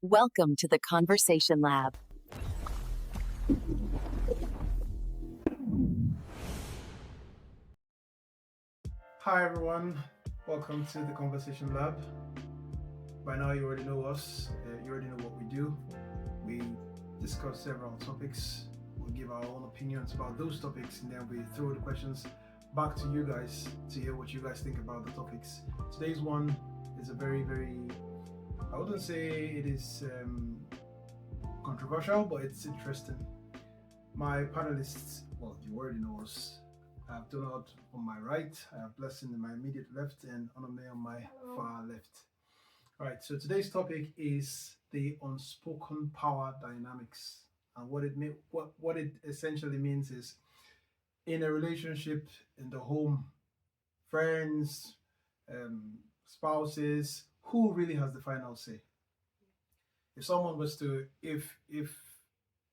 Welcome to the Conversation Lab. Hi everyone, welcome to the Conversation Lab. By now you already know us, you already know what we do. We discuss several topics, we give our own opinions about those topics, and then we throw the questions back to you guys to hear what you guys think about the topics. Today's one is a very, I wouldn't say it is controversial, but it's interesting. My panelists, well, you already know us. I have Donald on my right, I have Blessing in my immediate left, and Onome on my far left. All right, so today's topic is the unspoken power dynamics, and what it essentially means is in a relationship, in the home, friends, spouses, who really has the final say? If someone was to, if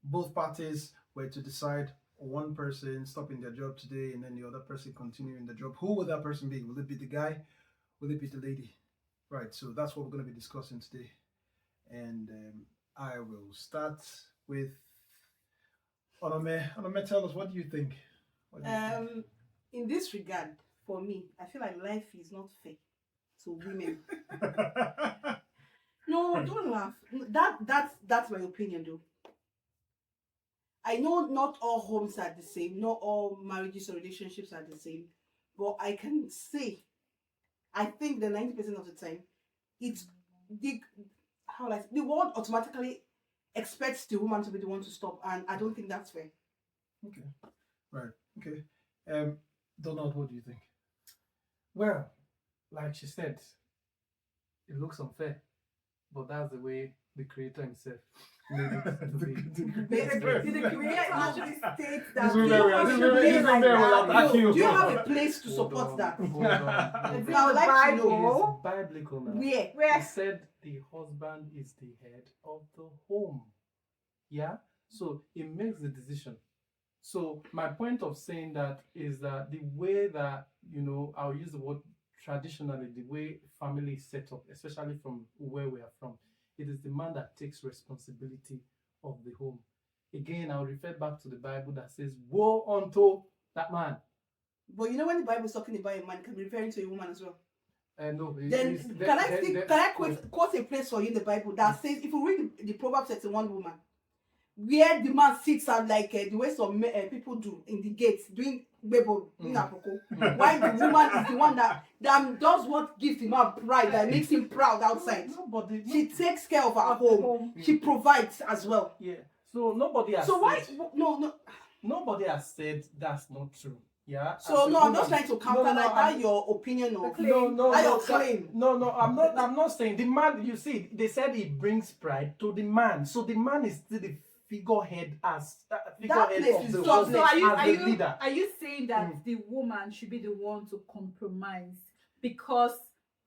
both parties were to decide one person stopping their job today and then the other person continuing the job, who would that person be? Will it be the guy? Will it be the lady? Right, so that's what we're going to be discussing today. And I will start with Onome. Onome, tell us, what do you think? In this regard, for me, I feel like life is not fair to women. No, don't laugh. That's my opinion, though. I know not all homes are the same, not all marriages or relationships are the same, but I can say, I think the 90% of the time, it's the world automatically expects the woman to be the one to stop, and I don't think that's fair. Okay, right, okay. Donald, what do you think? Well, like she said, it looks unfair, but that's the way the creator himself made it to be. Did the creator actually state that? This is where we'll attack you. Do you have a place to support that? Hold on. I would like to know. It's biblical now. Where? He said the husband is the head of the home. Yeah? So it makes the decision. So my point of saying that is that the way that, I'll use the word traditionally, the way family is set up, especially from where we are from, it is the man that takes responsibility of the home. Again, I'll refer back to the Bible that says, woe unto that man. But when the Bible is talking about a man, it can be referring to a woman as well. No. Can I quote a place for you in the Bible that says, if you read the Proverbs 31 woman, where the man sits out like the way some people do in the gates doing bebo in Apoko, while the woman is the one that does what gives the man pride, that makes him proud outside. She takes care of her home. She provides as well. Yeah. So nobody has. So why? Said, no. Nobody has said that's not true. Yeah. So I'm just trying to counter that your opinion of your claim. No, I'm not saying the man. You see, they said he brings pride to the man. So the man is still the figurehead as figurehead of the home, as the leader. Are you saying that the woman should be the one to compromise because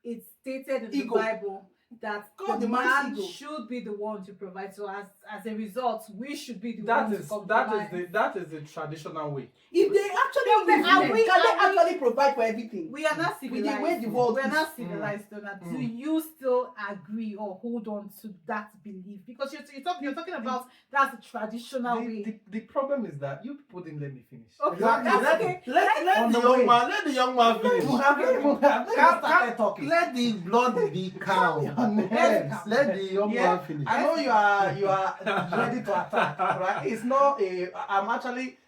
it's stated in the Bible that the man should be the one to provide? So as a result, we should be the one to compromise. That is the traditional way. If they actually can they actually provide for everything? We are not civilized. With the way the world we are not civilized, Donna. Do you still agree or hold on to that belief? Because you're talking about that's the traditional way. The problem is that you people didn't let me finish. Okay, Exactly. Let the young man finish. Let the blood be calm. Let the young man finish. I know you are ready to attack, right? It's not I'm actually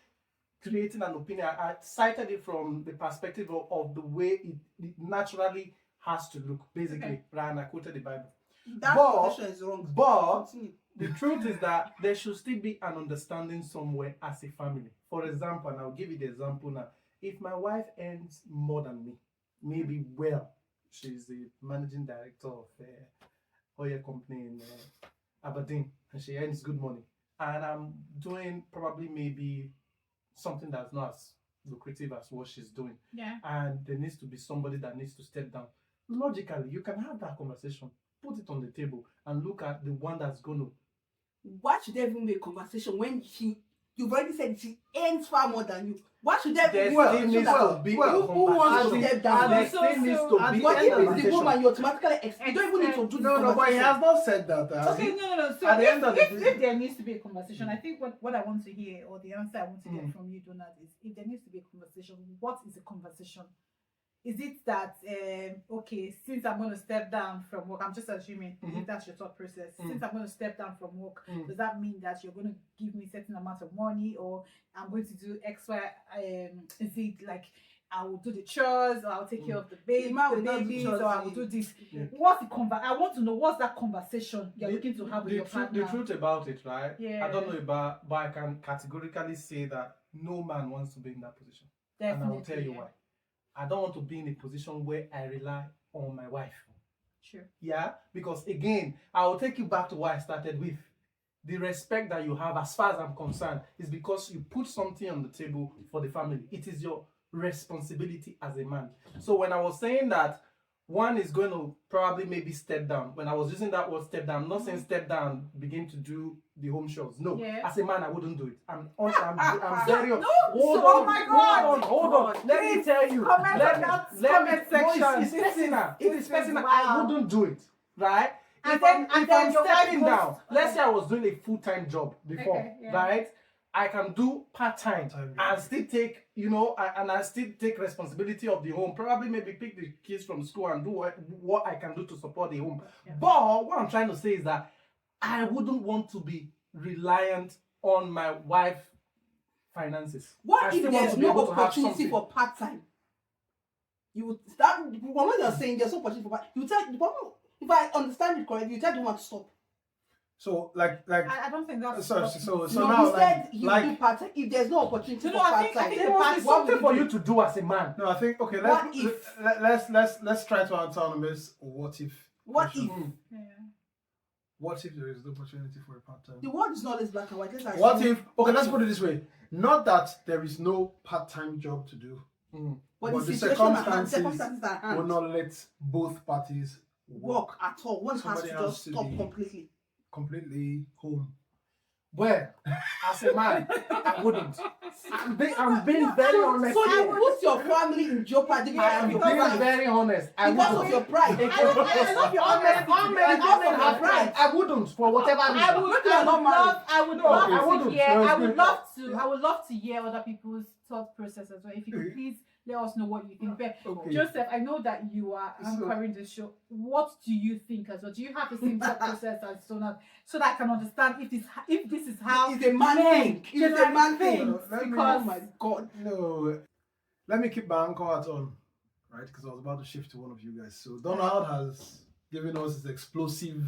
creating an opinion. I cited it from the perspective of the way it naturally has to look, basically, right? And I quoted the Bible. That position is wrong. But the truth is that there should still be an understanding somewhere as a family. For example, and I'll give you the example now. If my wife earns more than me, maybe she's the managing director of oil company in Aberdeen, and she earns good money, and I'm doing probably maybe something that's not as lucrative as what she's doing. Yeah. And there needs to be somebody that needs to step down. Logically, you can have that conversation, put it on the table, and look at the one that's going to. Why should there even be a conversation when You've already said she earns far more than you. Why should that There be? still So needs that- to be a who wants to conversation. step down? There still needs to be But a if it's the conversation. woman, you automatically you don't even need to do No, the no, but he conversation. has not said that. Okay, no. So At the end of the if day- there needs to be a conversation, I think what I want to hear, or the answer I want to get from you, Donald, is if there needs to be a conversation, what is a conversation? Is it that okay, since I'm going to step down from work, I'm just assuming if that's your thought process. Since I'm going to step down from work, does that mean that you're going to give me a certain amount of money, or I'm going to do X, Y? Is it like I will do the chores, or I'll take care of the babies, or I will do this? What's the I want to know what's that conversation you're looking to have with your partner. The truth about it, right? Yeah. I don't know about, but I can categorically say that no man wants to be in that position. Definitely, And I will tell you why. I don't want to be in a position where I rely on my wife. Sure. Yeah, because again, I will take you back to what I started with. The respect that you have, as far as I'm concerned, is because you put something on the table for the family. It is your responsibility as a man. So when I was saying that one is going to probably maybe step down, when I was using that word step down, I'm not saying step down, begin to do the home chores. No, as a man, I wouldn't do it. I'm very. Oh my God! Hold on. Let me tell you. Comment on that comment section. No, it's personal. It is personal. I wouldn't do it. Right? And If then I'm your stepping wife goes- down, let's say I was doing a full-time job before, Okay, yeah. right? I can do part-time Part-time, and still take, and I still take responsibility of the home. Probably maybe pick the kids from school and do what I can do to support the home. Yeah. But what I'm trying to say is that I wouldn't want to be reliant on my wife's finances. I What if still want there's to be no able to have opportunity something. for part time? You would start when you're saying there's no opportunity for part. You tell the problem. If I understand it correctly, you tell the woman to stop. So like I don't think that's so No, now you said you like do part time. If there's no opportunity No, for no, I part think- I time, think There must be something for you to do as a man. no, I think okay. What if? Let's try to answer on this. What if? What question. if? Yeah. What if there is no opportunity for a part-time? The world is not always black and white. Let's What assume- if? Okay, let's put it this way. Not that there is no part-time job to do, But but the the situation at hand, circumstances circumstances at hand will not let both parties work at all. One has Somebody to has just to stop be- completely. completely home. Well, as a man, I wouldn't. I'm being very honest. So you here. put your family in jeopardy I am because of your being very honest. I because of wouldn't. your pride. I love your honesty. Amen have pride. I wouldn't for whatever reason. I would love I wouldn't. to hear. No, it's I would good. love to hear other people's thought process as well. If you could please let us know what you think. But Okay. Joseph, I know that you are anchoring the show. What do you think as well? Do you have the same thought process as Donald, so that I can understand if this is how It's a man men thing. It's a generally man think? thing. Let me- Because Oh my God. No, let me keep my anchor hat on, right? Because I was about to shift to one of you guys. So Donald has given us his explosive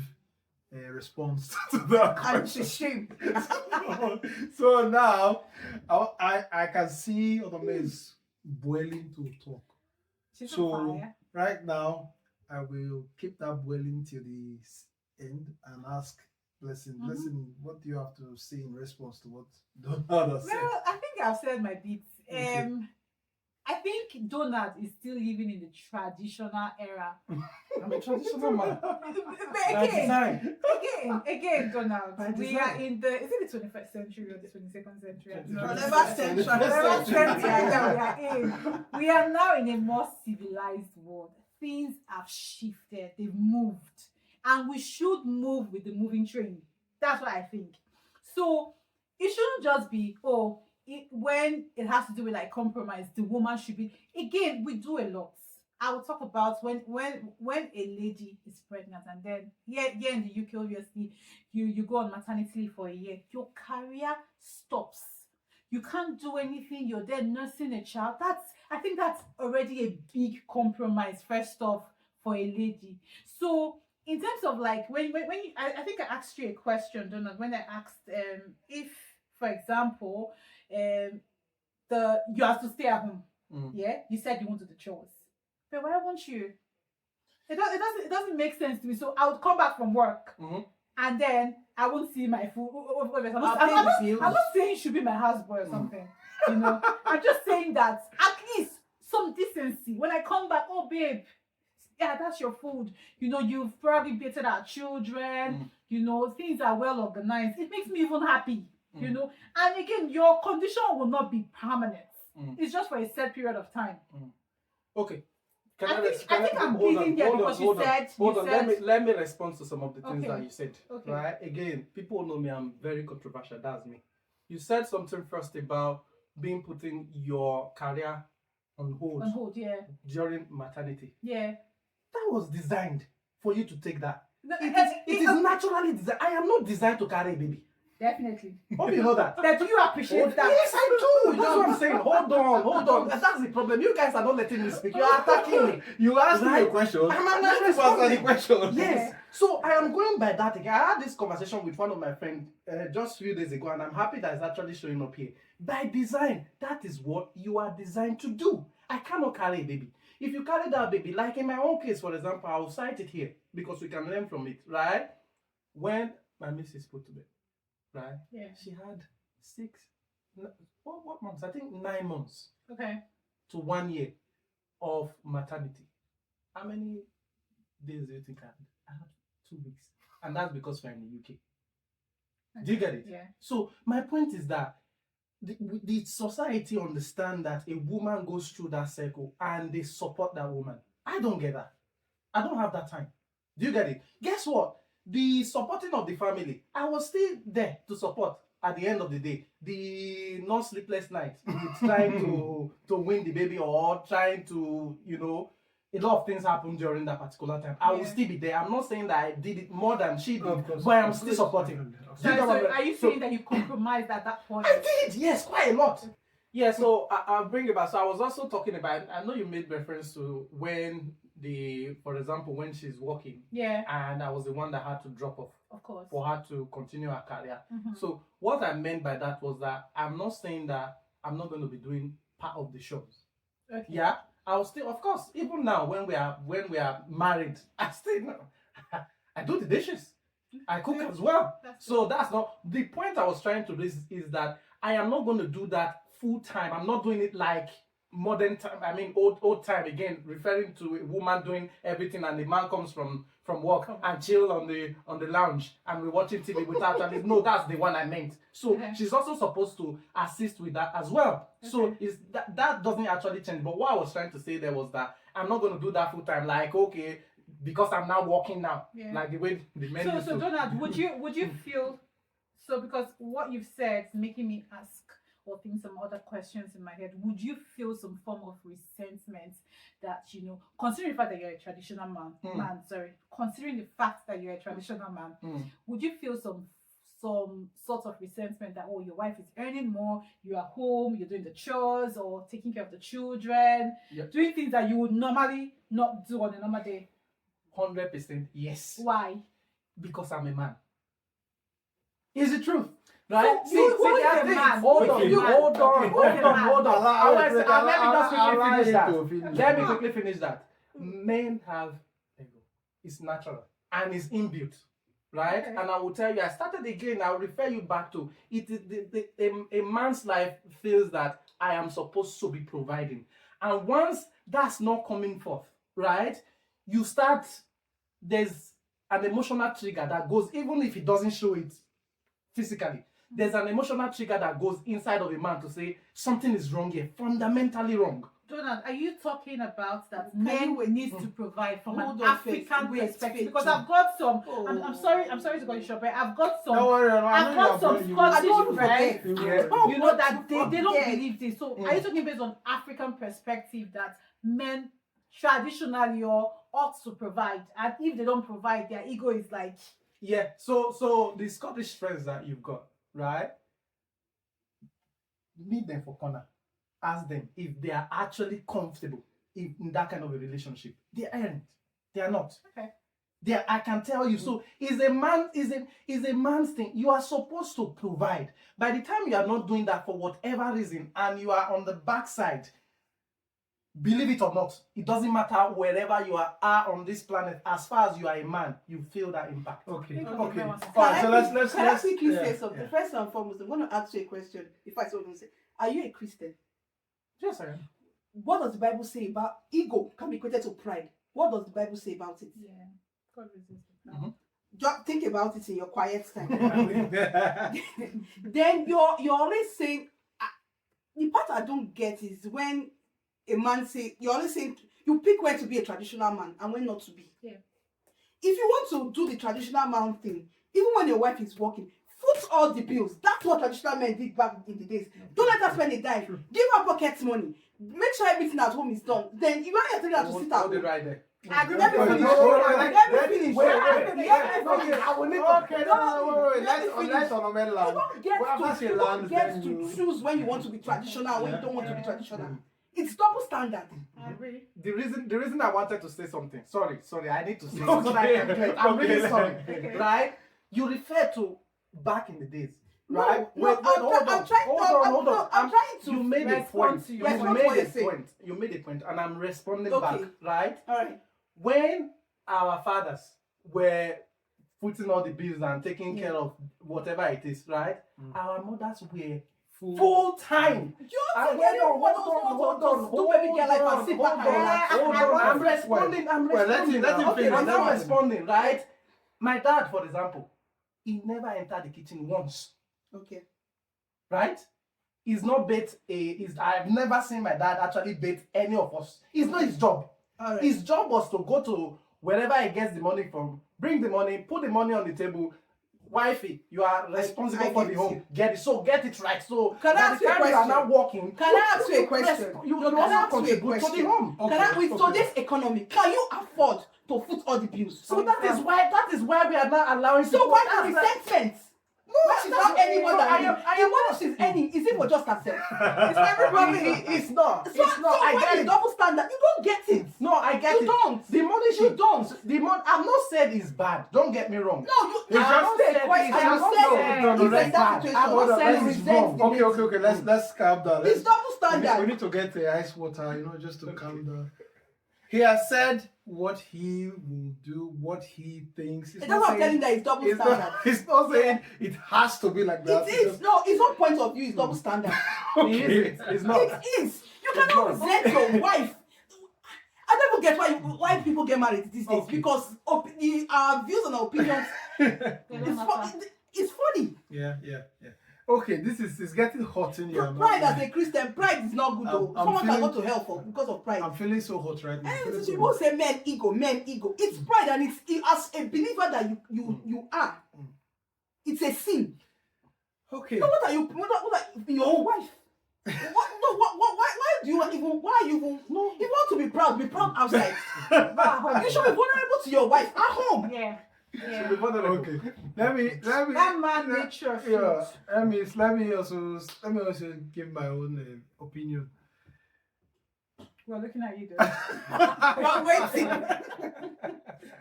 response to that And it's a question. shame. So now I can see Onome is boiling to talk. she's So on fire. right now I will keep that boiling till the end and ask Blessing. Blessing, what do you have to say in response to what Donald has said? Well, I think I've said my bits. Okay. I think Donald is still living in the traditional era. I'm a traditional man. But By again, design. again, Donald, By we design. are in the, is it the 21st century or the 22nd century? I don't know. Whatever century. Whatever century we are in. We are now in a more civilized world. Things have shifted, they've moved. And we should move with the moving train. That's what I think. So it shouldn't just be, when it has to do with like compromise, the woman should be. Again, we do a lot. I will talk about when a lady is pregnant, and then here in the UK, obviously, you go on maternity leave for a year. Your career stops. You can't do anything. You're there nursing a child. I think that's already a big compromise. First off, for a lady. So in terms of like when you, I think I asked you a question, Donald, when I asked if, for example, you have to stay at home. Yeah, you said you won't do the chores, but why won't you? It doesn't make sense to me. So I would come back from work, and then I won't see my food. I'm not saying you should be my houseboy or something. You know, I'm just saying that at least some decency. When I come back, oh babe, yeah, that's your food. You know, you've probably bathed our children. You know, things are well organized. It makes me even happy. you know. And again, your condition will not be permanent. It's just for a set period of time. Okay. I think I'm giving there because you said. Let me respond to some of the things that you said. Okay. Right? Again, people know me. I'm very controversial. That's me. You said something first about putting your career on hold. On hold, yeah. During maternity. Yeah. That was designed for you to take that. No, It is naturally designed. I am not designed to carry a baby. Definitely. Hope you know that. That you appreciate that. Yes, I do. That's what I'm saying. Hold on. That's the problem. You guys are not letting me speak. You are attacking me. You asked me a question. I'm not answering the question. Yes. So I am going by that again. I had this conversation with one of my friends just a few days ago, and I'm happy that it's actually showing up here. By design, that is what you are designed to do. I cannot carry a baby. If you carry that baby, like in my own case, for example, I'll cite it here because we can learn from it, right? When my missus put to bed, right? Yeah. She had what months? I think 9 months. Okay. To 1 year of maternity. How many days do you think I had? I had 2 weeks. And that's because we're in the UK. Do you get it? Yeah. So my point is that the society understand that a woman goes through that cycle and they support that woman. I don't get that. I don't have that time. Do you get it? Guess what? The supporting of the family, I was still there to support at the end of the day. The non-sleepless night, trying to win the baby or trying to, a lot of things happen during that particular time. I will still be there. I'm not saying that I did it more than she did, but I'm still supporting. So are you saying that you compromised at that point? I did, yes, quite a lot. Yeah, so I'll bring it back. So I was also talking about, I know you made reference to when for example, when she's working. Yeah. And I was the one that had to drop off. Of course. For her to continue her career. Mm-hmm. So what I meant by that was that I'm not saying that I'm not going to be doing part of the shows. Okay. Yeah. I'll still, of course, even now when we are married, I still I do the dishes. I cook as well. So that's not the point I was trying to raise is that I am not going to do that full time. I'm not doing it like modern time. I mean old time again, referring to a woman doing everything and the man comes from work and chill on the lounge and we're watching TV without and no, that's the one I meant. So she's also supposed to assist with that as well. So is that doesn't actually change. But what I was trying to say there was that I'm not going to do that full time. Like because I'm now working now, like the way the men. So Donald, would you feel so? Because what you've said is making me ask or think some other questions in my head. Would you feel some form of resentment that considering the fact that you're a traditional considering the fact that you're a traditional man, would you feel some sort of resentment that your wife is earning more, you're at home, you're doing the chores or taking care of the children, doing things that you would normally not do on a normal day? 100% yes. Why? Because I'm a man. Is the truth. Right? So hold on. Let me quickly finish that. Men have ego. It's natural and it's inbuilt. Right? Okay. And I will tell you, I started again, I'll refer you back to it. A man's life feels that I am supposed to be providing. And once that's not coming forth, right? You start, there's an emotional trigger that goes, even if it doesn't show it physically, there's an emotional trigger that goes inside of a man to say something is wrong here, fundamentally wrong. Donald, are you talking about that men needs to provide from an African perspective? Because I've got some. I'm sorry to cut you short, but I've got some. I've got some Scottish friends. That they don't believe this. So are you talking based on African perspective that men traditionally or ought to provide, and if they don't provide, their ego is like. Yeah. So the Scottish friends that you've got, right? Meet them for corner. Ask them if they are actually comfortable in that kind of a relationship. They aren't. They are not. Okay. I can tell you. So is a man's thing. You are supposed to provide. By the time you are not doing that for whatever reason, and you are on the backside, believe it or not, it doesn't matter wherever you are on this planet. As far as you are a man, you feel that impact. Okay. All right. So let's quickly say something. Yeah. First and foremost, I'm going to ask you a question. If I so want to say, are you a Christian? Yes, I am. What does the Bible say about ego can be equated to pride? What does the Bible say about it? Yeah, God resists it. Mm-hmm. just think about it in your quiet time. Then you're always saying, the part I don't get is when a man say, you're always saying, you pick when to be a traditional man and when not to be. Yeah. If you want to do the traditional man thing, even when your wife is working, foot all the bills. That's what traditional men did back in the days. Don't let her spend a dime. Give her pocket money. Make sure everything at home is done. Then you want to tell her to sit at Hold it home. right there. Let me finish. Let me Let me finish. Wait, Okay, I will need to. Okay, no, wait. Let's Onome You land. don't get to choose when you want to be traditional and when you don't want to be traditional. It's double standard. The reason I wanted to say something. Sorry, I need to say it. So that I can do it. I'm really sorry. Okay. Right? You refer to back in the days. No, Right? no, Hold on. I'm trying to You made a respond point. to you. You Respond to made what a you're saying. point. You made a point, and I'm responding Okay. back. Right? All right. When our fathers were putting all the bills and taking care of whatever it is, right? Our mothers were full time. Hold on. I'm responding. let him Okay, finish. I'm not Let him responding, right? My dad, for example, he never entered the kitchen once, Okay. right? He's not I've never seen my dad actually bait any of us. It's not his job. All right. His job was to go to wherever he gets the money from, bring the money, put the money on the table. Wifey, you are responsible I for get the home. you. Get it right. So Can I by ask the you a time you are question? now working, Can I ask you a question? You Can I also ask you a contribute to the question? home. Can I, with today's economy, can you afford to foot all the bills? So that is why we are not allowing. So people- why that's the the- resentment? No, When she's not earning more than you. The money she's earning, is it for just herself? It's everybody. It's not. So I when get it's it. double standard, you don't get it. No, I get You it. don't. The money You don't. The money. I'm not saying it's bad. Don't get me wrong. No, you It's I'm just- not saying it's question. just- I'm no, saying no, it's like that bad. situation. I'm not saying You it's resent wrong. the lady. Okay. Let's calm down. It's double We standard. need to get ice water, just to calm down. He has said what he will do, what he thinks. That's what I'm telling you, that it's double standard. He's not saying it has to be like that. It is. No, it's not point of view, it's double standard. It's not. It is. You cannot resent your wife. I never get why people get married these days, because our views and our opinions it's funny. Yeah. Okay, this is getting hot in here. Pride as a Christian, pride is not good though. I'm Someone can feeling- go to hell because of pride. I'm feeling so hot right now. I'm feeling so People hot. say men ego. It's pride, and it's as a believer that you are. It's a sin. Okay. So what are your own wife? Why do you even? Why are you even? No, if you want to be proud outside. You should be vulnerable to your wife at home. Yeah. Yeah. Okay. Let me. That man nature. Yeah. Let me also give my own opinion. We're looking at you though. But waiting.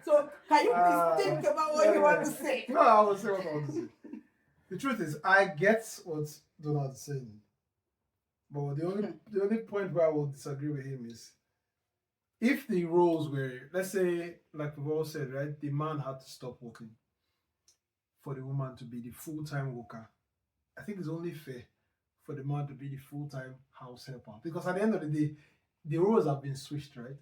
So can you please think about what you want to say? No, I will say what I want to say. The truth is, I get what Donald's saying, but the only point where I will disagree with him is, if the roles were, let's say, like we've all said, right, the man had to stop working for the woman to be the full-time worker. I think it's only fair for the man to be the full-time house helper, because at the end of the day, the roles have been switched, right?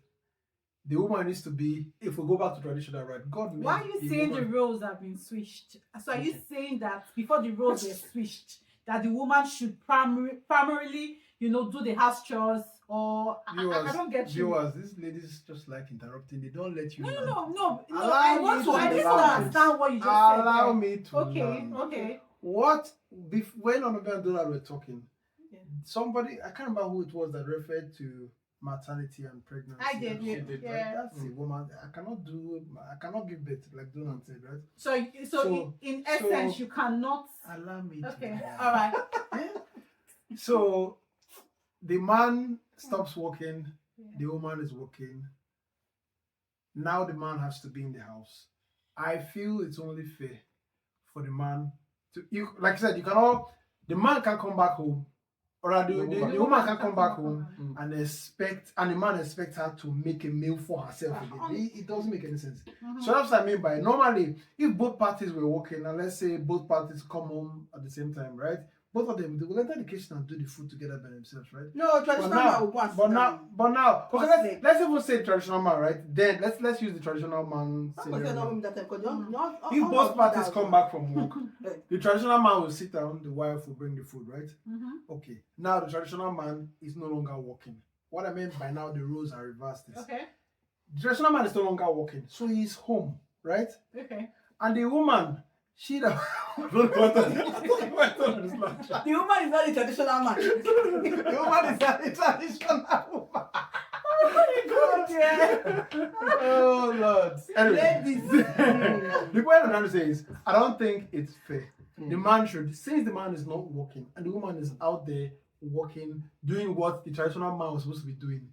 The woman needs to be, if we go back to traditional, right? God made Why are you the saying woman- the roles have been switched? So are you saying that before the roles were switched, that the woman should primarily, do the house chores, or I don't get you. Viewers, these ladies just like interrupting. They don't let you. land. No. Allow I me want to to. I need to land. understand what you just said. Allow there. me to. Okay. land. Okay. When Onome and Donald were talking, Yeah. somebody, I can't remember who it was, that referred to maternity and pregnancy. I did. and Yeah. shit, right? Yeah. That's a woman. I cannot give birth, like Donald said, right? So in essence, you cannot. Allow me to. Okay. land. All right. So the man stops working, the woman is working. Now the man has to be in the house. I feel it's only fair for the man to, like I said, the man can come back home, or the woman can come back home and the man expects her to make a meal for herself again. It doesn't make any sense. So that's what I mean by, normally, if both parties were working, and let's say both parties come home at the same time, right? both of them, they will enter the kitchen and do the food together by themselves, right? No, traditional man will go and sit down. But now, okay, Firstly. let's even say traditional man, right? Then let's use the traditional man I'm gonna say scenario. no that time, 'cause If both parties come back from work, Eh. the traditional man will sit down, the wife will bring the food, right? Mm-hmm. Okay. Now the traditional man is no longer working. What I meant by now the roles are reversed is Okay. the traditional man is no longer working, so he's home, right? Okay. And the woman, she the The woman is not the traditional man. The woman is not the traditional woman. God, yeah. Oh Lord. Anyway, Ladies. the point I'm trying to say is I don't think it's fair. The man should, since the man is not working and the woman is out there working, doing what the traditional man was supposed to be doing.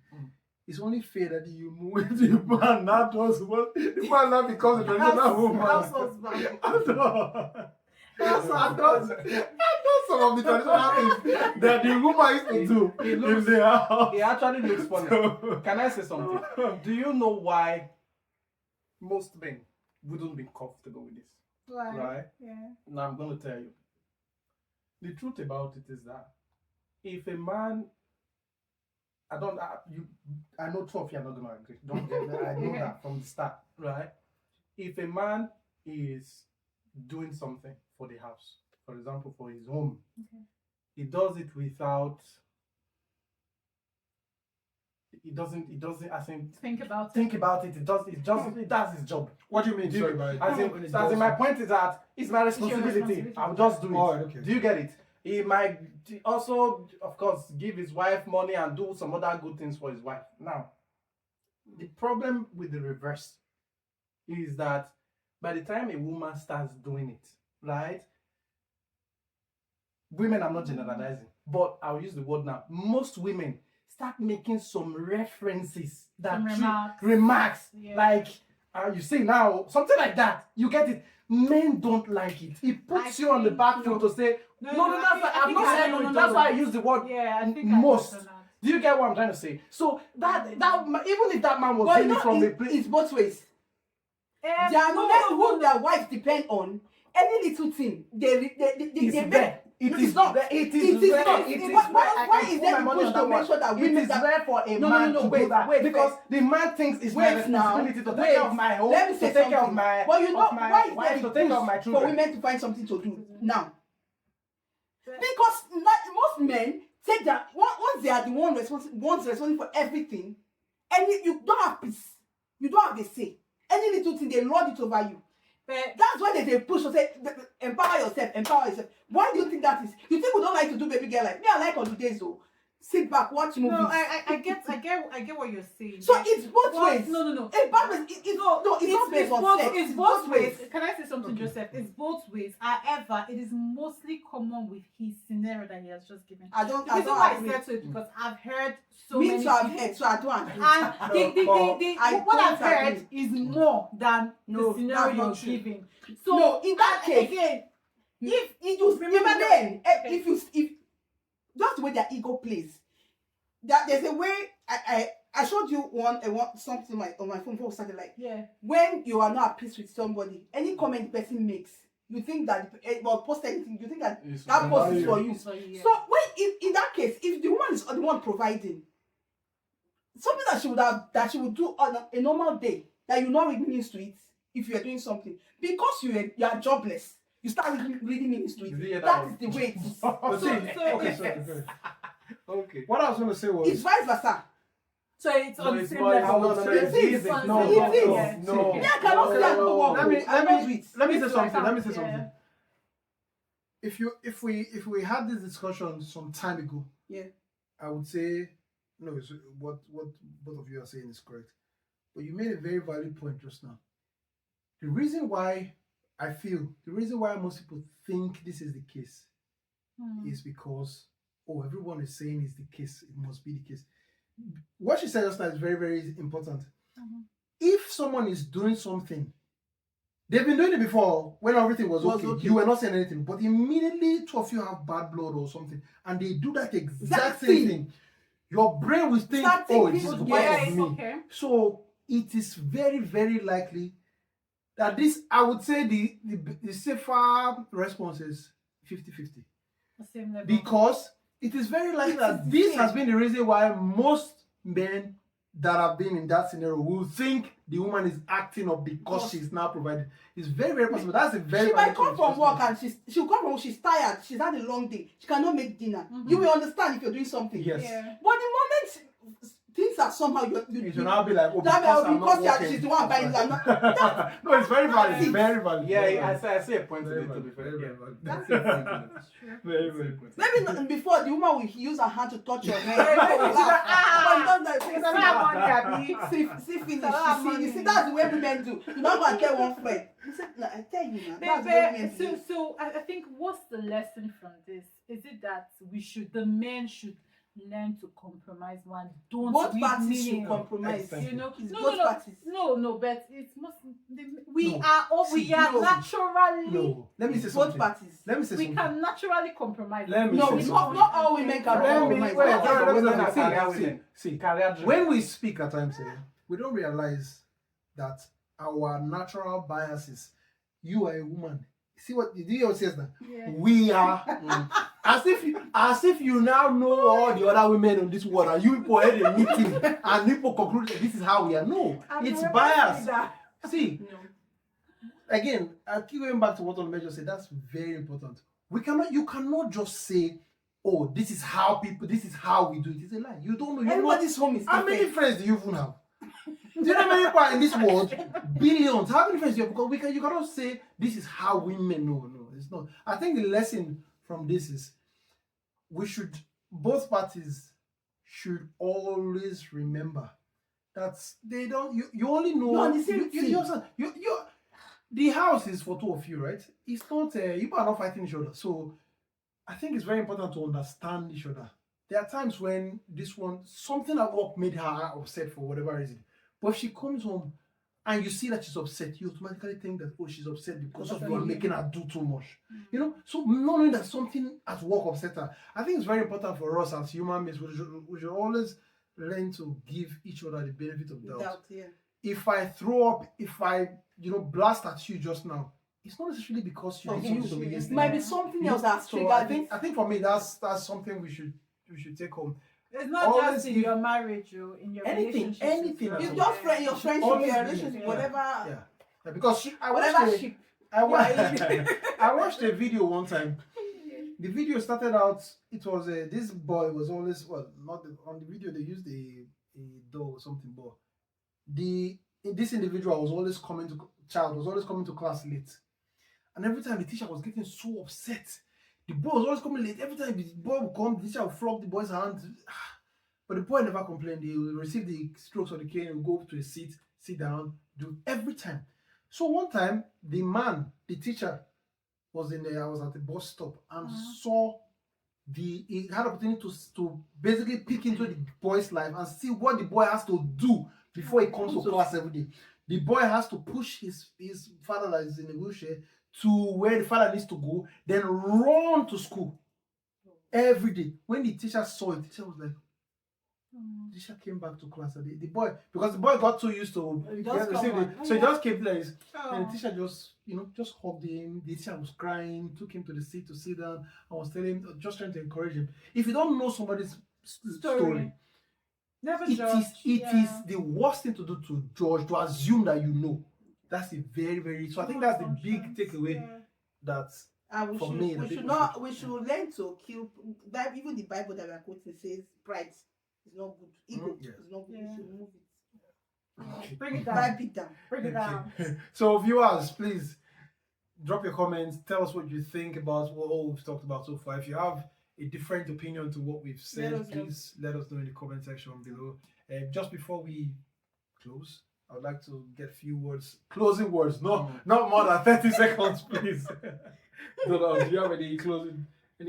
It's only fair that you move into the man, not does what the man now becomes a traditional woman. House husband. I know some of the traditional things that the woman used to do It in looks- the house. It actually looks funny. Can I say something? Do you know why most men wouldn't be comfortable with this? Right. Right? Yeah. Now I'm going to tell you. The truth about it is that if a man, I know two of you are not going to agree. Don't get that. I know that from the start, right? If a man is doing something for the house, for example, for his home, he does it without. He doesn't. I think. Think about it. Think about it. It does his job. What do you mean? Do you- Sorry, by As in my point is that it's my responsibility. responsibility. I'll just do it. Alright, okay. Do you get it? He might also, of course, give his wife money and do some other good things for his wife. Now, the problem with the reverse is that by the time a woman starts doing it, right? Women, I'm not generalizing, but I'll use the word now. Most women start making some references that Some remarks Yeah. like you see now something like that. You get it. Men don't like it. It puts you on the back foot to say no. That's why I'm not saying no. That's why I use the word Yeah, I think most. I understand that. Do you get what I'm trying to say? So that even if that man was But doing it from a place, it's both ways. There are men who their wives depend on. Any little thing, they it's make. there. It is not. It It is is there. not. It is Why- where I why can is put there my the money push on to that make one. sure that It women is that- rare for a No, man to wait, do that wait, because first. the man thinks it's my Wait now. responsibility to take Wait. care of my home, Let me to say take care of something. my But you know of my why is wife, there to the take care of push my for children. women to find something to do now? Because most men take that once they are the ones responsible for everything, and you don't have peace, you don't have the say. Any little thing they lord it over you. But That's why they push to say empower yourself. Why do you think that is? You think we don't like to do baby girl like me? I like holidays though. Sit back, watch movies. no, I get what you're saying. So it's both But- ways. No. A bad it's not based on sex. It's both ways. ways. Can I say something, Okay. Joseph? It's both ways. However, it is mostly common with his scenario that he has just given. I don't The reason why I agree. said so is because I've heard so Me many too, I've people- heard, so I don't agree. And I what I've don't heard agree. is more than No, the scenario that's you're not true. giving. So No, in that and case, again, if even then, if that's the way their ego plays. That there's a way I showed you one something on my phone before we started, like yeah, when you are not at peace with somebody, any comment the person makes, you think that post anything, you think that It's that post is for for you. so yeah. So when in that case, if the woman is the one providing something that she would do on a normal day, that you not read meanings to it if you are doing something because you are jobless, you start reading meanings to Did you it. hear That that is the one? way it is. But see, okay, it's- sorry, go ahead. Okay. What I was going to say was It's vice versa. So it's No, on the it's same more- level. no, it is. It's on No, the it same is. level. no. Me, I cannot say that no one. Let me I don't do it. let me Me say too, something. I Let me say can't, something. yeah. If we had this discussion some time ago, Yeah. I would say no. It's, what both of you are saying is correct, but you made a very valid point just now. The reason why most people think this is the case is because everyone is saying it's the case. It must be the case. What she said just now is very, very important. If someone is doing something, they've been doing it before when everything was okay. You were not saying anything, but immediately two of you have bad blood or something, and they do that exact same thing. Your brain will think, Start "Oh, thinking, this is yeah, because of me." okay. So it is very, very likely that this, I would say, the safer response is 50-50. The same level. Because it is very likely that this has been the reason why most men that have been in that scenario will think the woman is acting up because she's now provided. It's very, very possible. That's a very. She might come from work and she'll come from. She's tired. She's had a long day. She cannot make dinner. You will understand if you're doing something. Yes. Yeah. But the moment things are somehow it will now be like, oh, that because I'm not working. she's the one buying. No, it's very valid. It's very valid. Yeah, I see a point to Very it, to valid. be fair. Very Yeah. valid. That's Very, Very, very very. point. Maybe not, before the woman will use her hand to touch your hair. You see, that's the way women do. You don't go and tell one friend. You say, no, I tell you now. That's the way women do. So I think what's the lesson from this? Is it that the men should learn to compromise one? Don't Both read parties should meaning. compromise. You know, It's no, both no, parties. no, but it's most. We No. are all we See, are no. naturally. No, let me say Both something. parties. Let me say We something. can naturally compromise. Let me No, say not, something. not all women can Let me- compromise. wait, Not sorry, all let me- women let me- can. Career see, women. see. Career driven. When we speak at times, we don't realize that our natural biases. You are a woman. See what did you say that? Yeah. We are as if you now know all the other women on this world and you people had a meeting and people conclude that this is how we are. No, it's bias. See, No. again, I keep going back to what Onome just said. That's very important. You cannot just say, oh, this is how we do it. It's a lie. You don't know. You know Everybody's home is how many different. friends do you even have? Do you know how many people are in this world? Billions. How many friends do you have? Because you cannot say this is how women know. No, it's not. I think the lesson from this is both parties should always remember that they don't. You only know. You're on the same team. The house is for two of you, right? It's not. You are not fighting each other. So I think it's very important to understand each other. There are times when something at work made her upset for whatever reason. But if she comes home and you see that she's upset, you automatically think that, oh, she's upset because of you are making her do too much. You know, so knowing that something at work upset her, I think it's very important for us as human beings. We should always learn to give each other the benefit of doubt. Yeah. If I throw up, if I blast at you just now, it's not necessarily because you did something to me It yesterday. might be something else that's So triggered. I think for me that's something we should take home. It's not Always just in give- your marriage, or in your Anything relationships. at as It's all. well. just your friendship, Always your give- relationship, yeah. whatever. Yeah, because Whatever ship. I watched a video one time. The video started out. It was this boy was always not on the video they used a doll or something, but this individual was always coming to class late, and every time the teacher was getting so upset. The boy was always coming late. Every time the boy would come, the teacher would flog the boy's hand. But the boy never complained. He would receive the strokes of the cane and go up to a seat, sit down, do every time. So one time, the teacher, was I was at the bus stop and saw he had opportunity to basically peek into the boy's life and see what the boy has to do before he comes to class every day. The boy has to push his father that is in a wheelchair to where the father needs to go, then run to school every day. When the teacher saw it, the teacher was like, the teacher came back to class. And the boy, because the boy got too used to so he just came there. And the teacher just hugged him. The teacher was crying, took him to the seat to sit down. I was telling him, just trying to encourage him. If you don't know somebody's story, Never it judge. is the worst thing to do to judge, to assume that you know. That's a very, very. So I think that's the big takeaway. That And For me, the we big should not. We should learn to kill. That even the Bible that we are quoting says pride is not good. Ego Yeah. is not good. Yeah. We should move it. Bring it down. Wipe it down. Bring it down. So viewers, please drop your comments. Tell us what you think about what all we've talked about so far. If you have a different opinion to what we've said, Let us know. please let us know in the comment section below. Just before we close, I would like to get a few closing words. No, not more than 30 seconds, please. Do you have any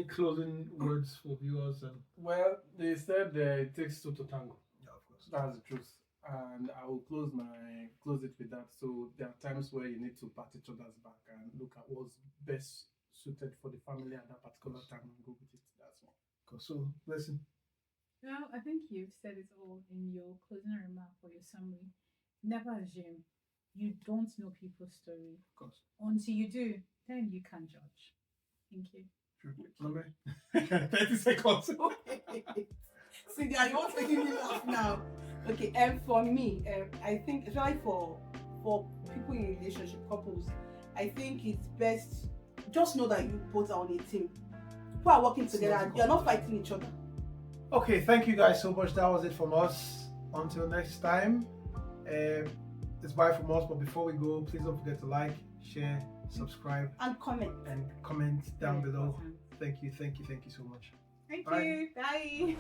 closing words for viewers? Well, they said it takes two to tango. Yeah, of course. That's the truth. And I will close it with that. So there are times where you need to pat each other's back and look at what's best suited for the family at that particular time and go with it. That's all. So, listen. Well, I think you've said it all in your closing remark or your summary. Never assume. You don't know people's story. Of course. Until you do, then you can judge. Thank you. Onome? 30 seconds. Cynthia, you want making me laugh now. Okay, and for me, I think especially for people in relationship, couples, I think it's best just know that you both are on a team. People are working together and you're not fighting each other. Okay, thank you guys so much. That was it from us. Until next time, it's bye from us. But before we go, please don't forget to like, share, subscribe, and comment down below. Thank you so much. Thank Bye. you. Bye.